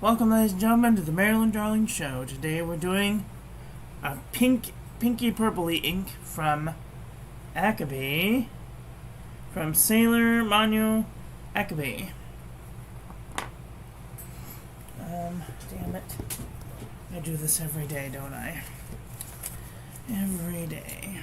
Welcome, ladies and gentlemen, to the Maryland Darling Show. Today we're doing a pinky purpley ink from Akebi, from Sailor Manyo Akebi. Damn it. I do this every day, don't I? Every day.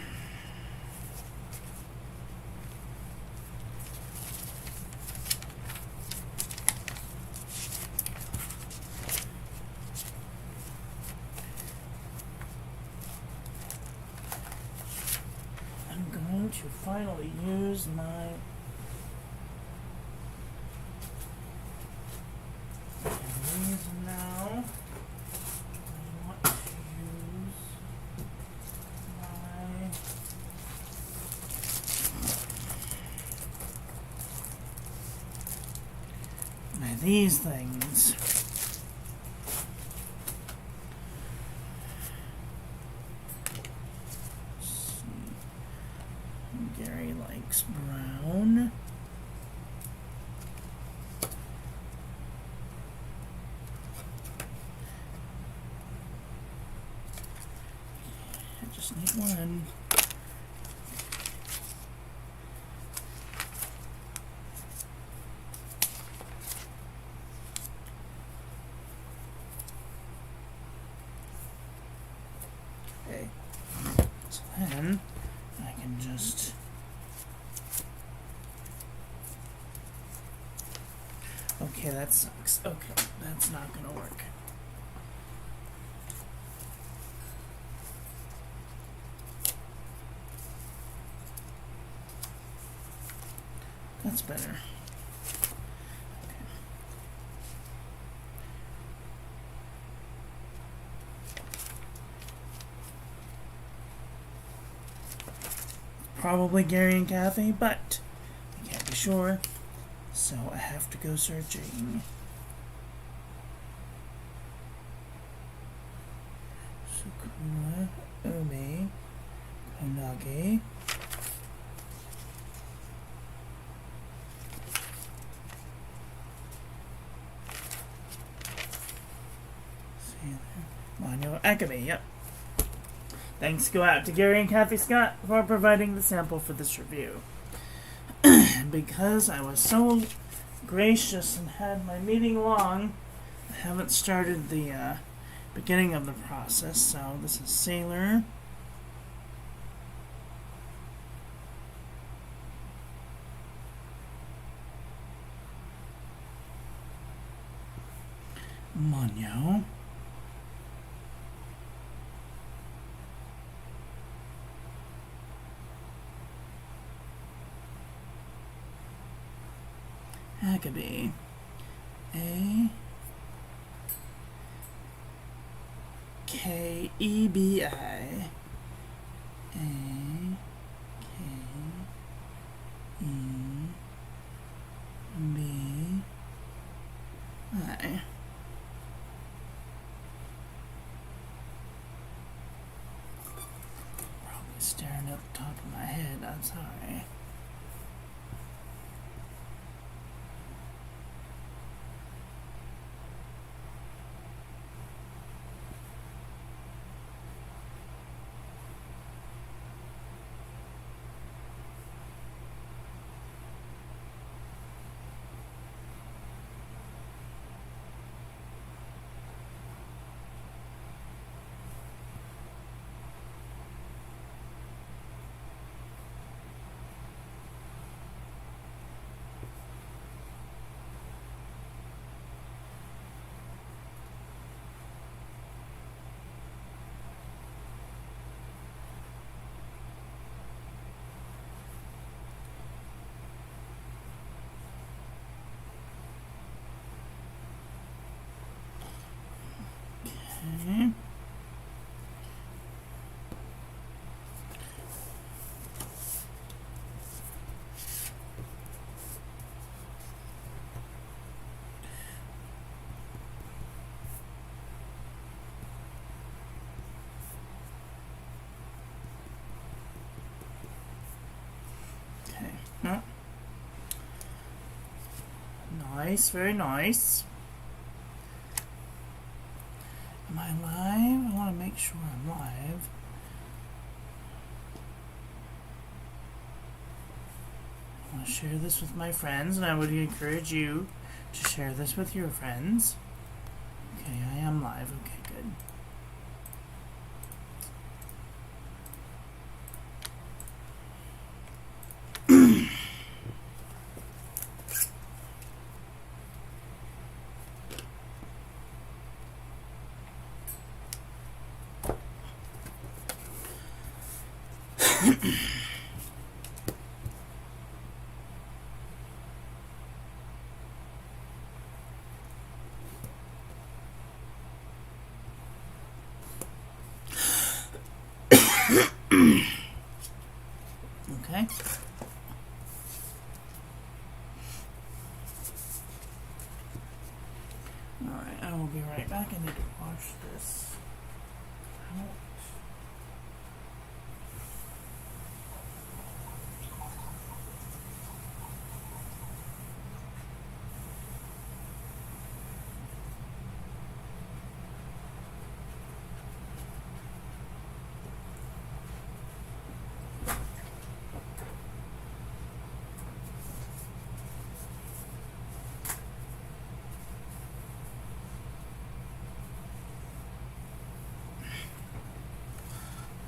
To finally use my reason now. I want to use my these things. Gary likes brown. I just need one. Okay. So then I can just okay, that sucks. Okay, that's not gonna work. That's better. Okay. Probably Gary and Kathy, but I can't be sure. So I have to go searching. Sakura, Ome, Konage. Manyo Akebi, yep. Thanks go out to Gary and Kathy Scott for providing the sample for this review. Because I was so gracious and had my meeting long, I haven't started the beginning of the process. So this is Sailor. Manyo. Akebi. Akebi. Akebi. Probably staring at the top of my head. I'm sorry. Okay. No. Nice, very nice. Am I live? I want to make sure I'm live. I want to share this with my friends, and I would encourage you to share this with your friends. Okay, I am live. Okay, good. Okay. Alright, I will be right back. I need to wash this out.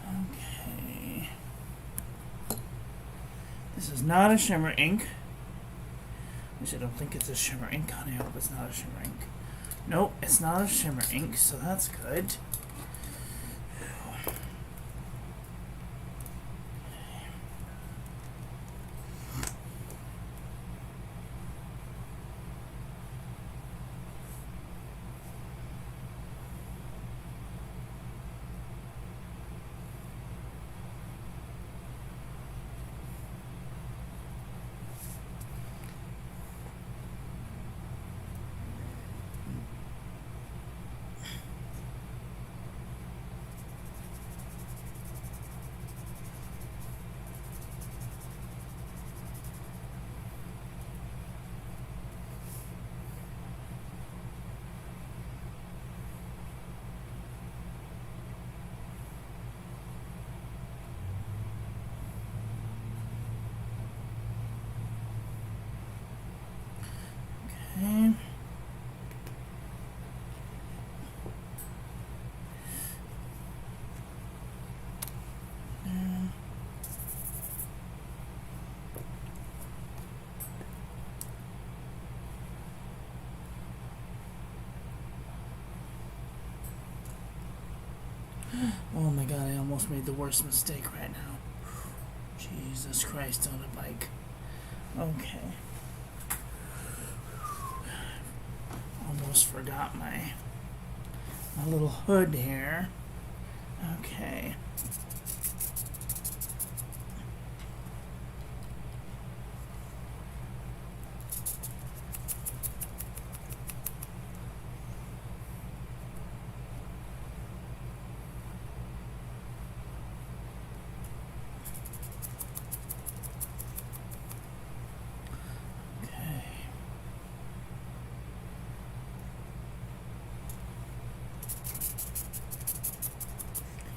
Okay. This is not a shimmer ink. Which I don't think it's a shimmer ink. I hope it's not a shimmer ink. Nope, it's not a shimmer ink, so that's good. Okay. Oh my god, I almost made the worst mistake right now. Jesus Christ on a bike. Okay. Almost forgot my little hood here. Okay.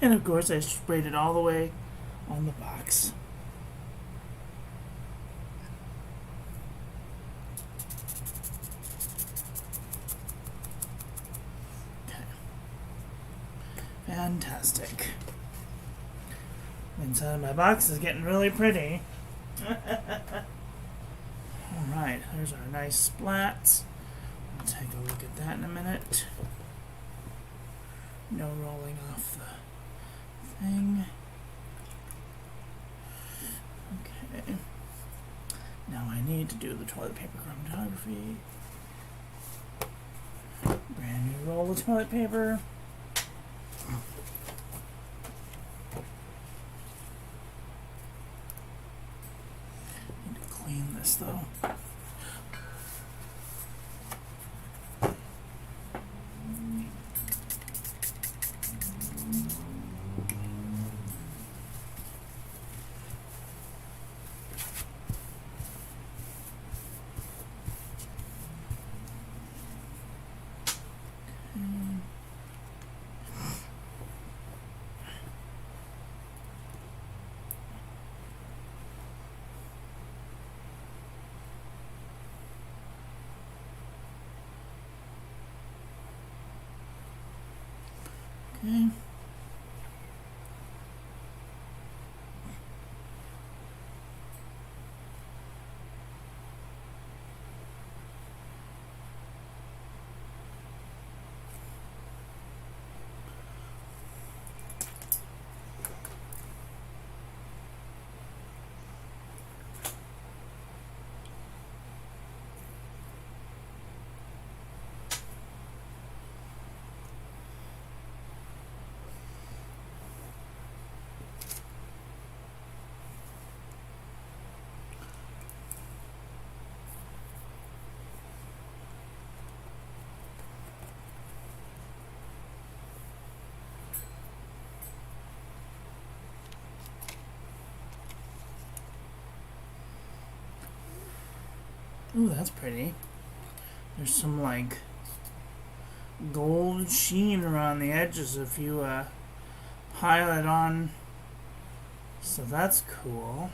And of course I sprayed it all the way on the box. Okay. Fantastic. Inside of my box is getting really pretty. Alright, there's our nice splats. We'll take a look at that in a minute. No rolling off the thing. Okay. Now I need to do the toilet paper chromatography. Brand new roll of toilet paper. Need to clean this though. Okay. Ooh, that's pretty. There's some like gold sheen around the edges if you pile it on. So that's cool.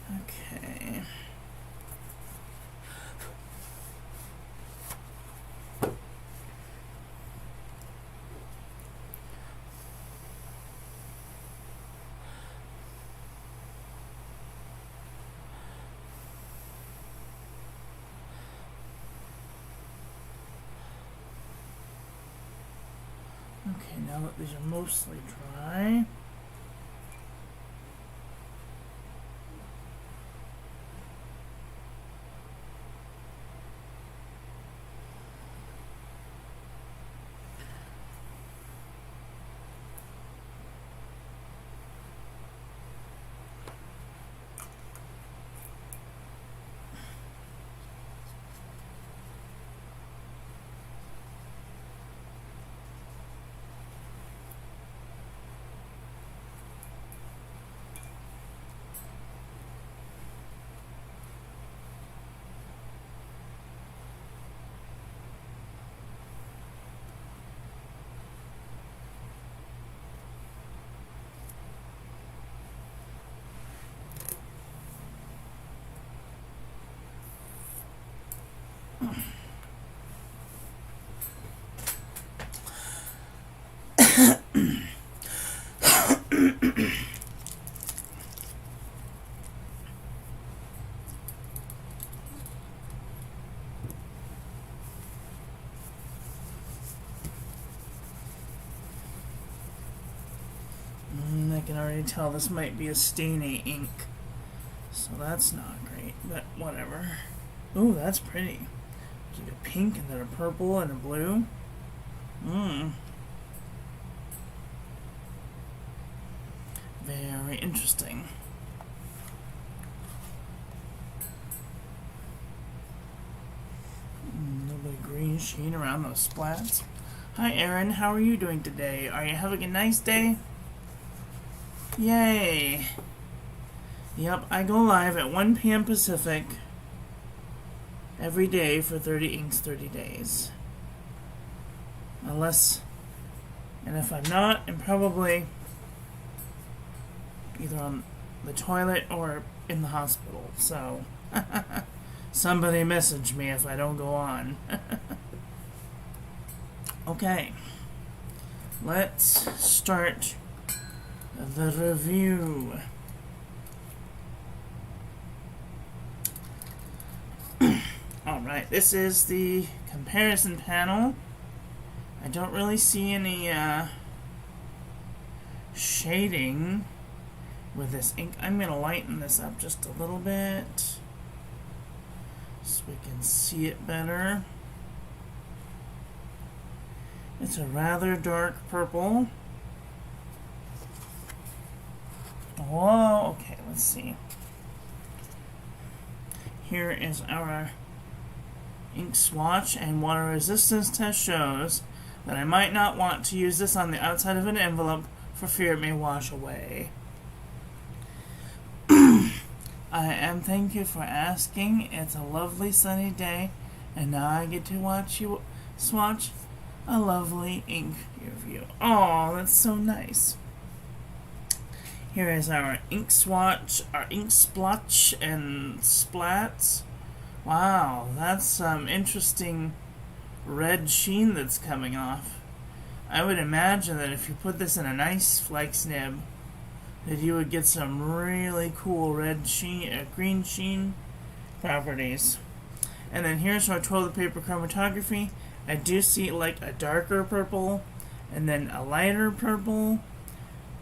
Okay. Okay, now that these are mostly dry. I can already tell this might be a stainy ink. So that's not great, but whatever. Ooh, that's pretty. There's like a pink and then a purple and a blue. Very interesting. A little bit of green sheen around those splats. Hi Erin, how are you doing today? Are you having a nice day? Yay! Yep, I go live at 1 p.m. Pacific every day for 30 inks, 30 days. Unless, and if I'm not, I'm probably either on the toilet or in the hospital. So, somebody message me if I don't go on. Okay, let's start the review. Alright, this is the comparison panel. I don't really see any shading with this ink. I'm going to lighten this up just a little bit so we can see it better. It's a rather dark purple. Whoa, okay, let's see. Here is our ink swatch, and water resistance test shows that I might not want to use this on the outside of an envelope for fear it may wash away. Thank you for asking. It's a lovely sunny day, and now I get to watch you swatch a lovely ink review. Oh, that's so nice. Here is our ink swatch, our ink splotch and splats. Wow, that's some interesting red sheen that's coming off. I would imagine that if you put this in a nice flex nib, that you would get some really cool red sheen, green sheen properties. And then here's how I told the paper chromatography. I do see like a darker purple, and then a lighter purple,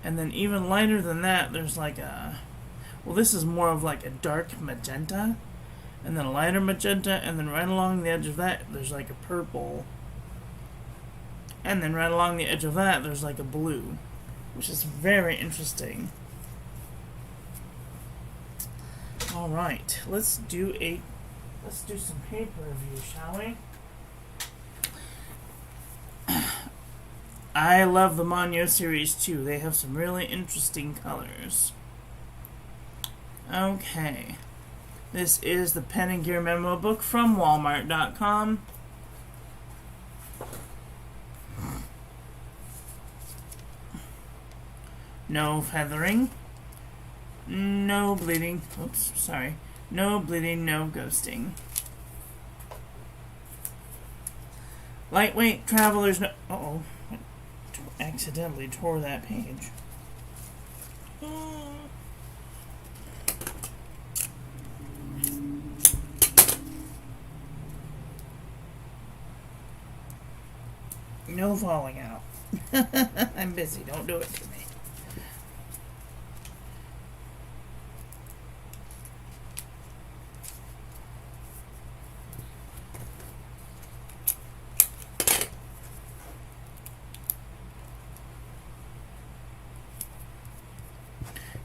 and then even lighter than that, there's like a, well, this is more of like a dark magenta, and then a lighter magenta, and then right along the edge of that, there's like a purple. And then right along the edge of that, there's like a blue, which is very interesting. Alright, let's do some paper review, shall we? I love the Manyo series too. They have some really interesting colors. Okay. This is the Pen and Gear Memo Book from Walmart.com. No feathering. No bleeding. Oops, sorry. No bleeding, no ghosting. Lightweight travelers, no... Uh-oh. Accidentally tore that page. No falling out. I'm busy. Don't do it to me.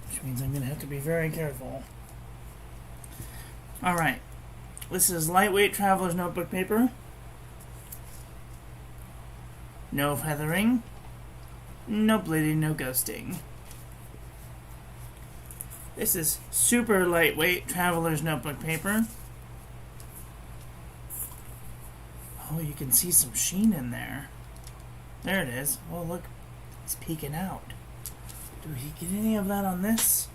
Which means I'm going to have to be very careful. Alright. This is lightweight traveler's notebook paper. No feathering. No bleeding, no ghosting. This is super lightweight traveler's notebook paper. Oh, you can see some sheen in there. There it is. Oh, look. It's peeking out. Do we get any of that on this?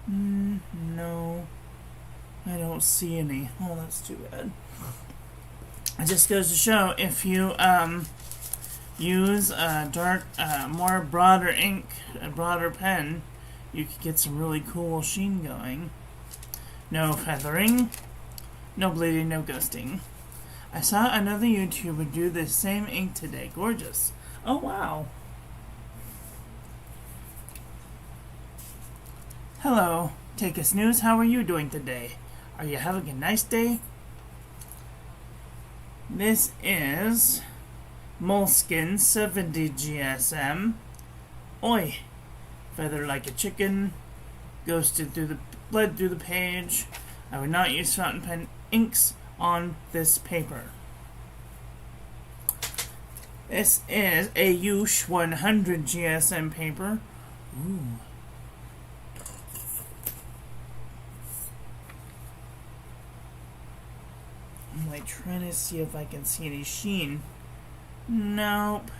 No. I don't see any. Oh, that's too bad. It just goes to show if you use a dark, more broader ink, a broader pen, you could get some really cool sheen going. No feathering, no bleeding, no ghosting. I saw another YouTuber do the same ink today. Gorgeous. Oh, wow. Hello. Take us news. How are you doing today? Are you having a nice day? This is Moleskin 70 GSM. Oi. Feather like a chicken. Bled through the page. I would not use fountain pen inks on this paper. This is a Yush 100 GSM paper. Ooh. I'm like trying to see if I can see any sheen. Nope.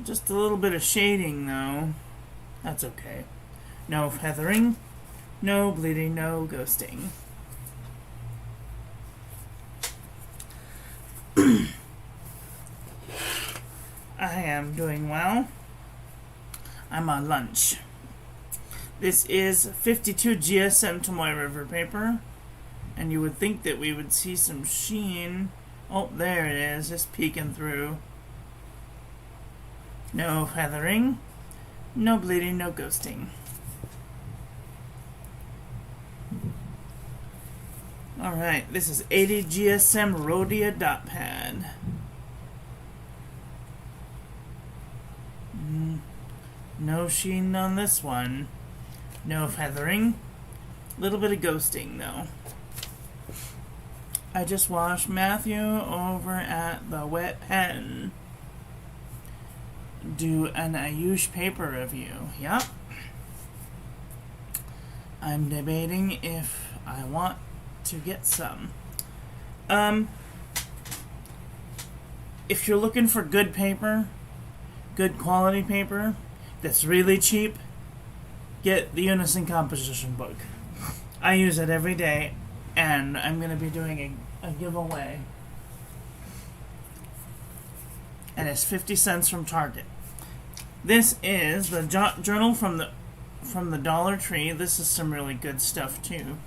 Just a little bit of shading though. That's okay. No feathering. No bleeding. No ghosting. I am doing well. I'm on lunch. This is 52 GSM Tomoe River paper. And you would think that we would see some sheen. Oh, there it is, just peeking through. No feathering. No bleeding, no ghosting. Alright, this is 80 GSM Rhodia dot pad. No sheen on this one. No feathering. Little bit of ghosting though. I just watched Matthew over at the Wet Pen do an Ayush paper review. Yup. I'm debating if I want to get some. If you're looking for good paper, good quality paper, that's really cheap, get the Unison Composition book. I use it every day, end, I'm going to be doing a giveaway. And it's 50 cents from Target. This is the journal from the Dollar Tree. This is some really good stuff too.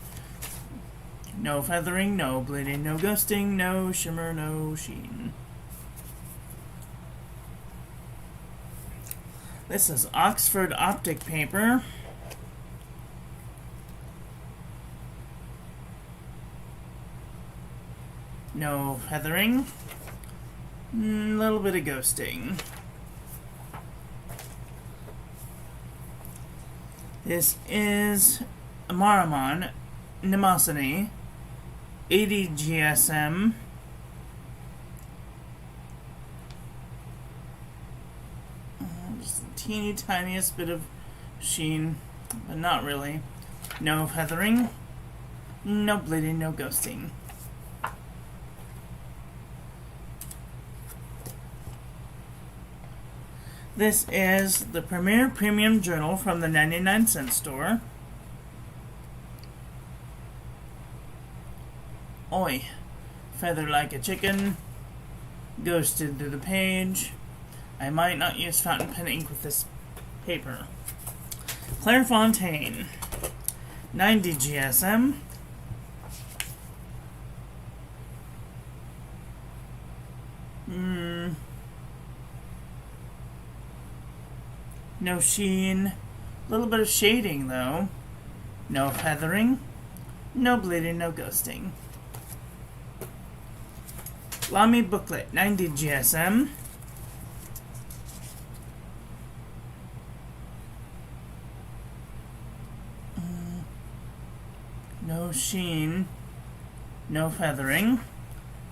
No feathering, no bleeding, no ghosting, no shimmer, no sheen. This is Oxford optic paper. No feathering. A little bit of ghosting. This is Maramon Nemosity 80 GSM. Just the teeny tiniest bit of sheen, but not really. No feathering. No bleeding, no ghosting. This is the Premier Premium Journal from the 99-cent store. Oi, feather like a chicken, ghosted through the page. I might not use fountain pen ink with this paper. Clairefontaine, 90 GSM. No sheen. A little bit of shading though. No feathering. No bleeding, no ghosting. Lamy Booklet, 90 GSM. No sheen. No feathering.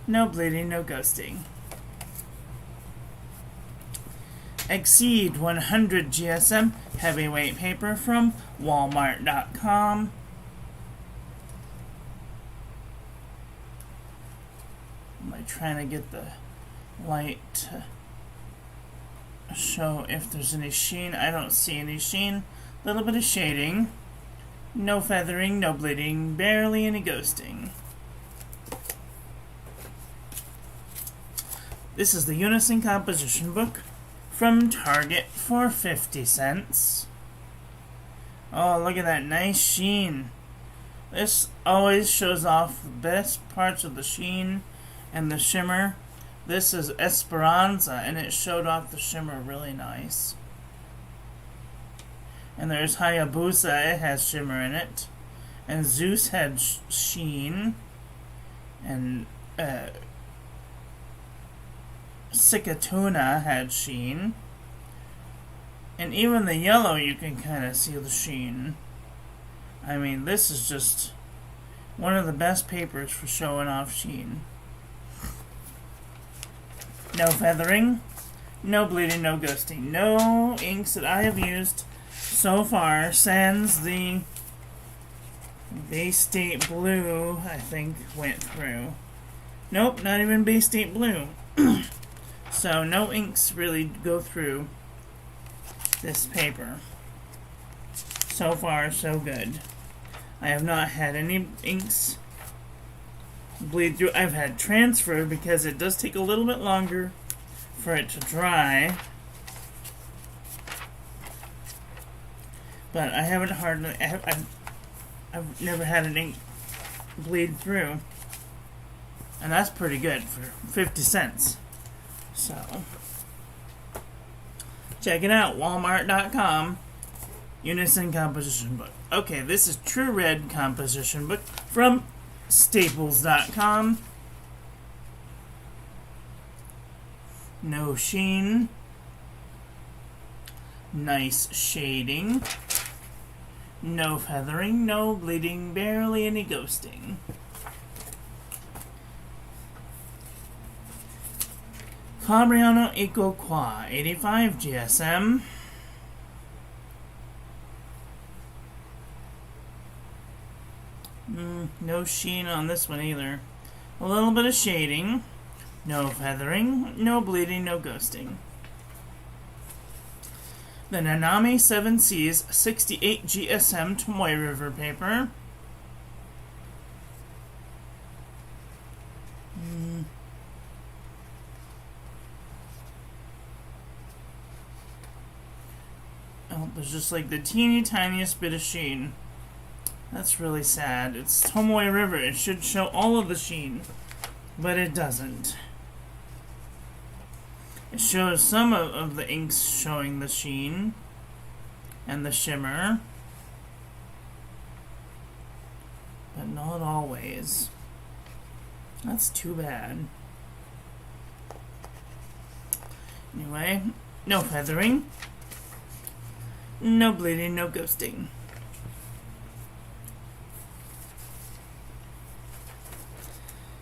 No bleeding, no ghosting. Exceed 100 GSM heavyweight paper from Walmart.com. I'm trying to get the light to show if there's any sheen. I don't see any sheen. A little bit of shading. No feathering, no bleeding, barely any ghosting. This is the Unison Composition Book from Target for 50 cents. Oh, look at that nice sheen. This always shows off the best parts of the sheen and the shimmer. This is Esperanza, and it showed off the shimmer really nice. And there's Hayabusa, it has shimmer in it. And Zeus had sheen. And Sikatuna had sheen. And even the yellow, you can kind of see the sheen. I mean, this is just one of the best papers for showing off sheen. No feathering, no bleeding, no ghosting. No inks that I have used so far, sans the Bay State Blue, I think, went through. Nope, not even Bay State Blue. So no inks really go through this paper. So far, so good. I have not had any inks bleed through. I've had transfer because it does take a little bit longer for it to dry. But I haven't hardly. I've never had an ink bleed through, and that's pretty good for 50 cents. So check it out, Walmart.com. Unison Composition Book. Okay, this is True Red Composition Book from Staples.com. No sheen. Nice shading. No feathering, no bleeding, barely any ghosting. Fabriano Eco Qua, 85 GSM. No sheen on this one either. A little bit of shading. No feathering, no bleeding, no ghosting. The Nanami 7Cs 68 GSM Tomoe River paper. There's just like the teeny tiniest bit of sheen. That's really sad. It's Tomoe River. It should show all of the sheen, but it doesn't. It shows some of the inks showing the sheen and the shimmer, but not always. That's too bad. Anyway, no feathering, no bleeding, no ghosting.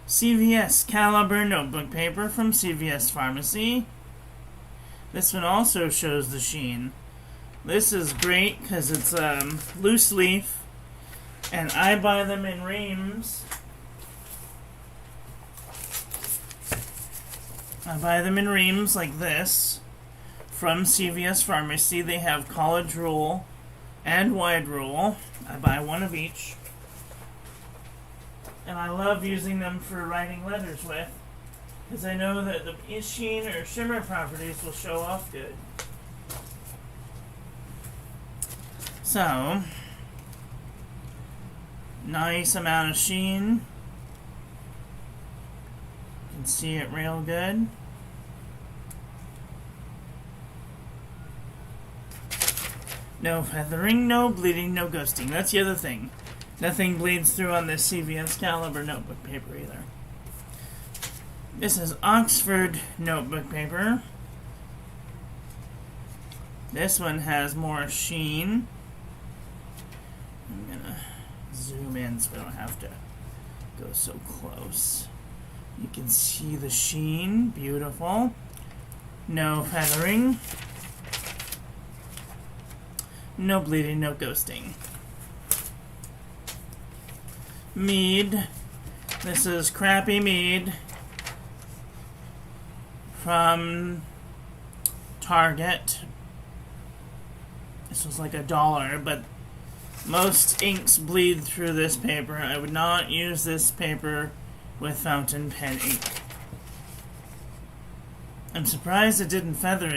CVS Caliber notebook paper from CVS Pharmacy. This one also shows the sheen. This is great because it's loose leaf, and I buy them in reams. I buy them in reams like this from CVS Pharmacy. They have college rule and wide rule. I buy one of each. And I love using them for writing letters with, because I know that the sheen or shimmer properties will show off good. So, nice amount of sheen. You can see it real good. No feathering, no bleeding, no ghosting. That's the other thing. Nothing bleeds through on this CVS Caliber notebook paper either. This is Oxford notebook paper. This one has more sheen. I'm gonna zoom in so we don't have to go so close. You can see the sheen. Beautiful. No feathering. No bleeding, no ghosting. Mead. This is crappy mead from Target. This was like $1, but most inks bleed through this paper. I would not use this paper with fountain pen ink. I'm surprised it didn't feather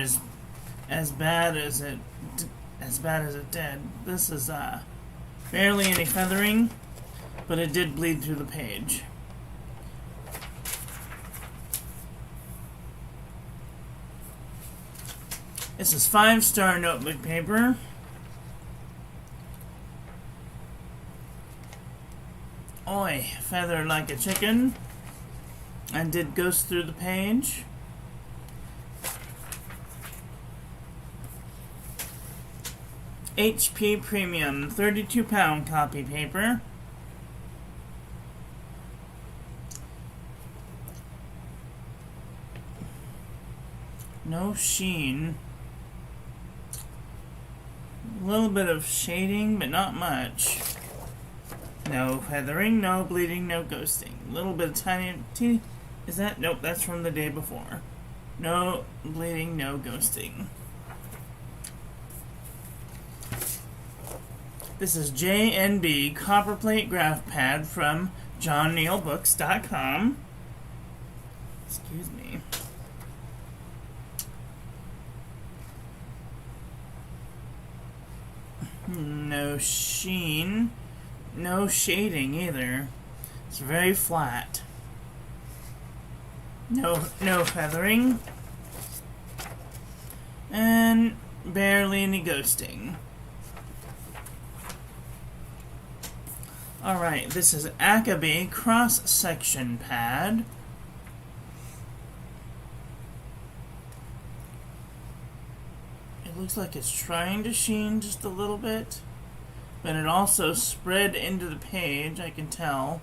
as bad as it did. This is barely any feathering, but it did bleed through the page. This is 5-star notebook paper. Oi, feathered like a chicken, and did ghost through the page. HP Premium 32-pound copy paper. No sheen. A little bit of shading, but not much. No feathering, no bleeding, no ghosting. A little bit of tiny... Is that? Nope, that's from the day before. No bleeding, no ghosting. This is JNB Copperplate Graph Pad from JohnNeilBooks.com. Excuse me. No sheen. No shading either. It's very flat. No feathering. And barely any ghosting. Alright, this is Akebi cross-section pad. It looks like it's trying to sheen just a little bit, but it also spread into the page, I can tell.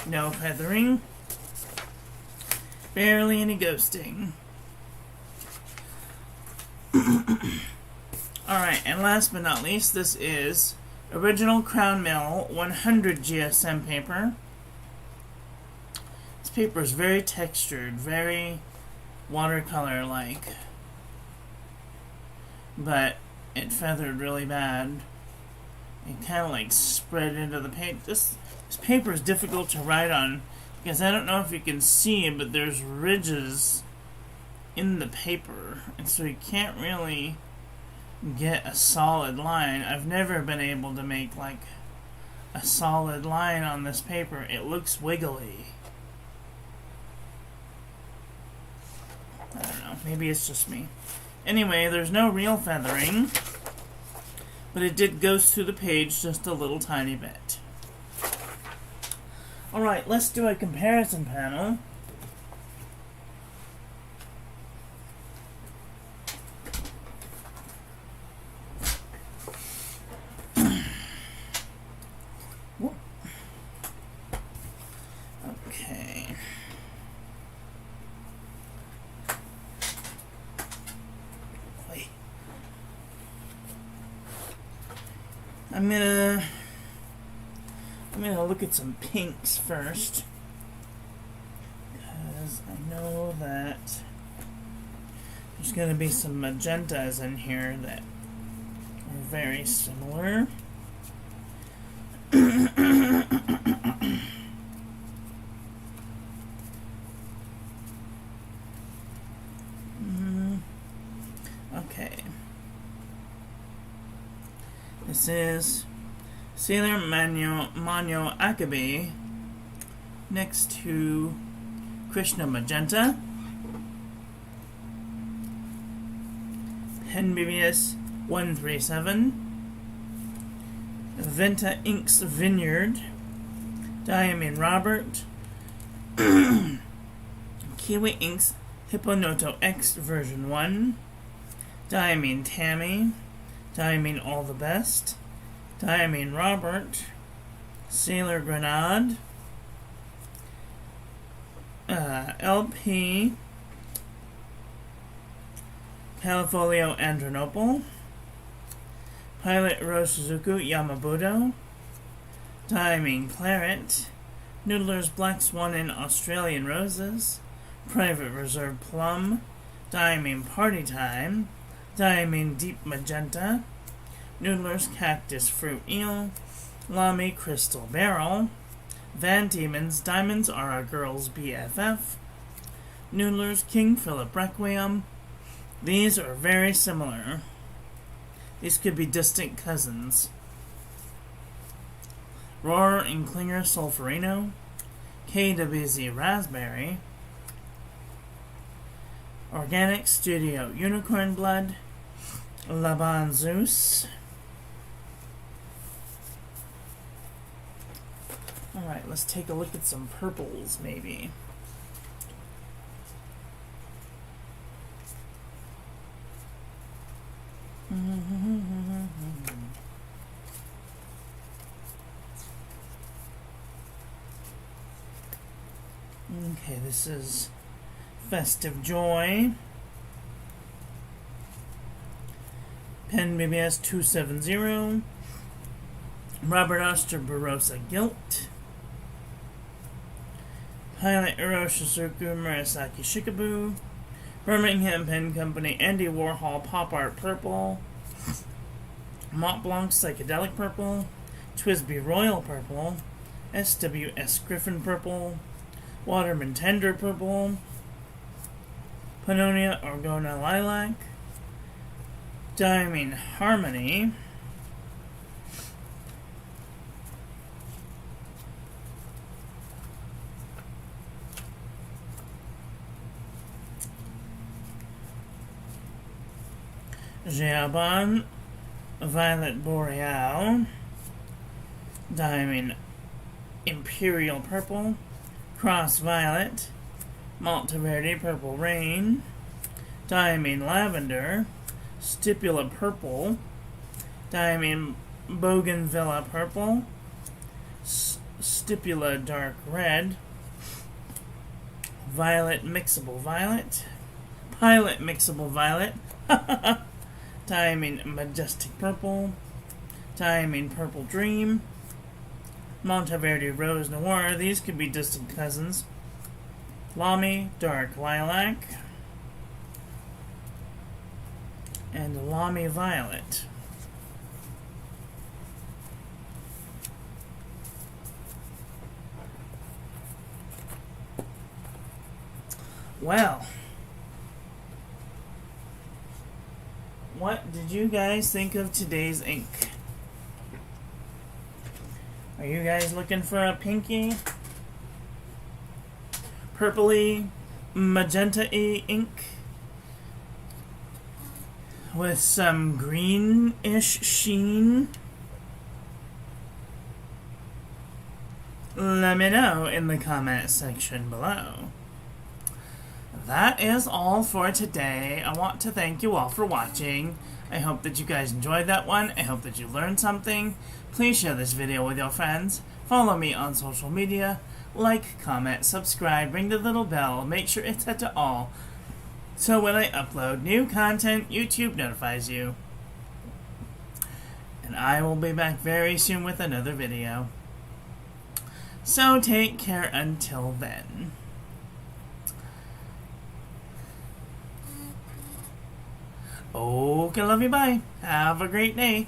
No feathering. Barely any ghosting. Alright, and last but not least, this is Original Crown Mill 100 GSM paper. This paper is very textured, very watercolor-like, but it feathered really bad. It kind of like spread into the page. This paper is difficult to write on because I don't know if you can see, but there's ridges in the paper, and so you can't really get a solid line. I've never been able to make like a solid line on this paper. It looks wiggly. I don't know. Maybe it's just me. Anyway, there's no real feathering, but it did ghost through the page just a little tiny bit. Alright, let's do a comparison panel. Okay. I'm gonna look at some pinks first, because I know that there's gonna be some magentas in here that are very similar. Okay. This is Sailor Manyo Akebi next to Krishna Magenta, Pen BBS 137, Venta Inks Vineyard, Diamine Robert, Kiwi Inks Hipponoto X version 1, Diamine Tammy, Diamine All the Best, Diamine Robert, Sailor Grenade, LP, Palafolio Andronople, Pilot Rosseau Yamabudo, Diamine Claret, Noodler's Black Swan and Australian Roses, Private Reserve Plum, Diamine Party Time, Diamine Deep Magenta, Noodler's Cactus Fruit Eel, Lamy Crystal Barrel, Van Diemen's Diamonds Are a Girl's BFF, Noodler's King Philip Requiem. These are very similar. These could be distant cousins. Roar and Klinger Sulfurino, KWZ Raspberry, Organic Studio Unicorn Blood, Laban Zeus. Alright, let's take a look at some purples, maybe. Okay, this is Festive Joy, Pen BBS 270, Robert Oster Barossa Guilt, Pilot Uroshizuku Murasaki Shikabu, Birmingham Pen Company Andy Warhol Pop Art Purple, Mont Blanc Psychedelic Purple, Twisby Royal Purple, SWS Griffin Purple, Waterman Tender Purple, Pannonia Orgona Lilac, Diamine Harmony, Jeaban Violet Boreal, Diamine Imperial Purple, Cross Violet, Monteverde Purple Rain, Diamine Lavender, Stipula Purple, Diamine Bougainvillea Purple, Stipula Dark Red, Violet Mixable Violet, Pilot Mixable Violet, Diamine Majestic Purple, Diamine Purple Dream, Monteverde Rose Noir. These could be distant cousins. Lamy Dark Lilac, and Lamy Violet. Well, what did did you guys think of today's ink? Are you guys looking for a pinky, purpley, magenta-y ink with some greenish sheen? Let me know in the comment section below. That is all for today. I want to thank you all for watching. I hope that you guys enjoyed that one. I hope that you learned something. Please share this video with your friends. Follow me on social media. Like, comment, subscribe, ring the little bell. Make sure it's set to all, so when I upload new content, YouTube notifies you. And I will be back very soon with another video. So take care until then. Okay, love you, bye. Have a great day.